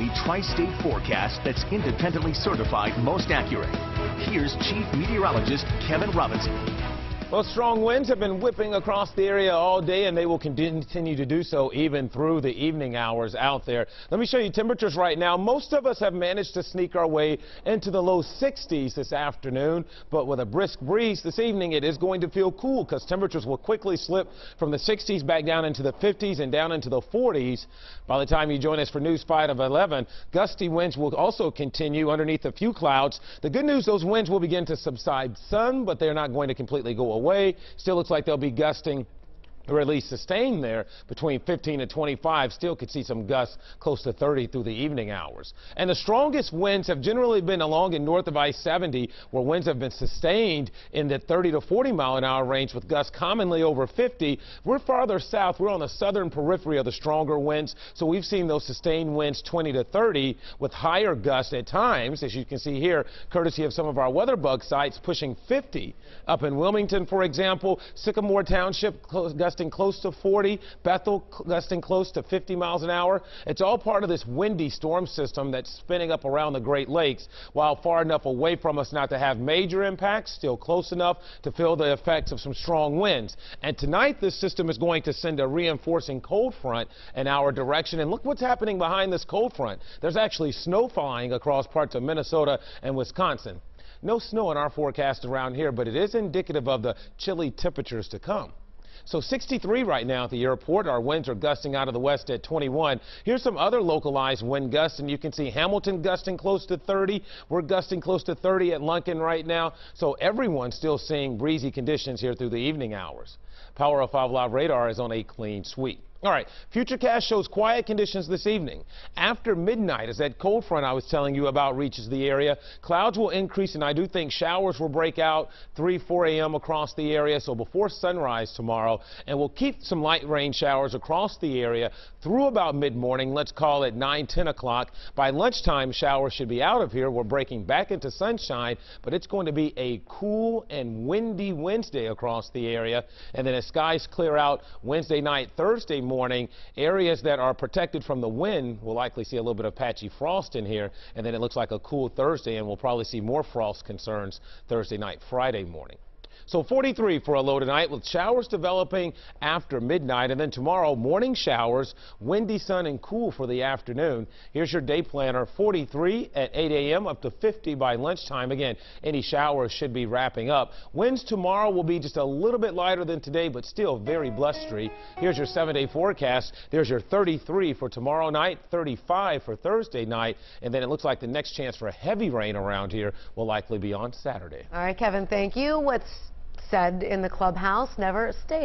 only tri-state forecast that's independently certified most accurate. Here's Chief Meteorologist Kevin Robinson. Well, strong winds have been whipping across the area all day, and they will continue to do so even through the evening hours out there. Let me show you temperatures right now. Most of us have managed to sneak our way into the low 60s this afternoon, but with a brisk breeze this evening, it is going to feel cool because temperatures will quickly slip from the 60s back down into the 50s and down into the 40s. By the time you join us for News 5 of 11, gusty winds will also continue underneath a few clouds. The good news, those winds will begin to subside some, but they're not going to completely go away. Still looks like they'll be gusting, or at least sustained there between 15 and 25. Still could see some gusts close to 30 through the evening hours. And the strongest winds have generally been along and north of I-70, where winds have been sustained in the 30 to 40 mile an hour range with gusts commonly over 50. We're farther south. We're on the southern periphery of the stronger winds, so we've seen those sustained winds 20 to 30 with higher gusts at times, as you can see here, courtesy of some of our weather bug sites, pushing 50 up in Wilmington, for example. Sycamore Township gusting close to 40, Bethel gusting close to 50 miles an hour. It's all part of this windy storm system that's spinning up around the Great Lakes. While far enough away from us not to have major impacts, still close enough to feel the effects of some strong winds. And tonight, this system is going to send a reinforcing cold front in our direction. And look what's happening behind this cold front. There's actually snow flying across parts of Minnesota and Wisconsin. No snow in our forecast around here, but it is indicative of the chilly temperatures to come. So 63 right now at the airport. Our winds are gusting out of the west at 21. Here's some other localized wind gusts, and you can see Hamilton gusting close to 30. We're gusting close to 30 at Lunken right now. So everyone's still seeing breezy conditions here through the evening hours. Power of 5 Live radar is on a clean sweep. All right, Futurecast shows quiet conditions this evening. After midnight, as that cold front I was telling you about reaches the area, clouds will increase, and I do think showers will break out 3, 4 a.m. across the area, so before sunrise tomorrow, and we'll keep some light rain showers across the area through about mid-morning. Let's call it 9, 10 o'clock. By lunchtime, showers should be out of here. We're breaking back into sunshine, but it's going to be a cool and windy Wednesday across the area, and then as skies clear out Wednesday night, Thursday morning, areas that are protected from the wind will likely see a little bit of patchy frost in here, and then it looks like a cool Thursday, and we'll probably see more frost concerns Thursday night, Friday morning. So 43 for a low tonight with showers developing after midnight, and then tomorrow morning showers, windy, sun and cool for the afternoon. Here's your day planner: 43 at 8 a.m. up to 50 by lunchtime. Again, any showers should be wrapping up. Winds tomorrow will be just a little bit lighter than today, but still very blustery. Here's your 7-day forecast. There's your 33 for tomorrow night, 35 for Thursday night, and then it looks like the next chance for heavy rain around here will likely be on Saturday. All right, Kevin, thank you. What's said in the clubhouse never stays.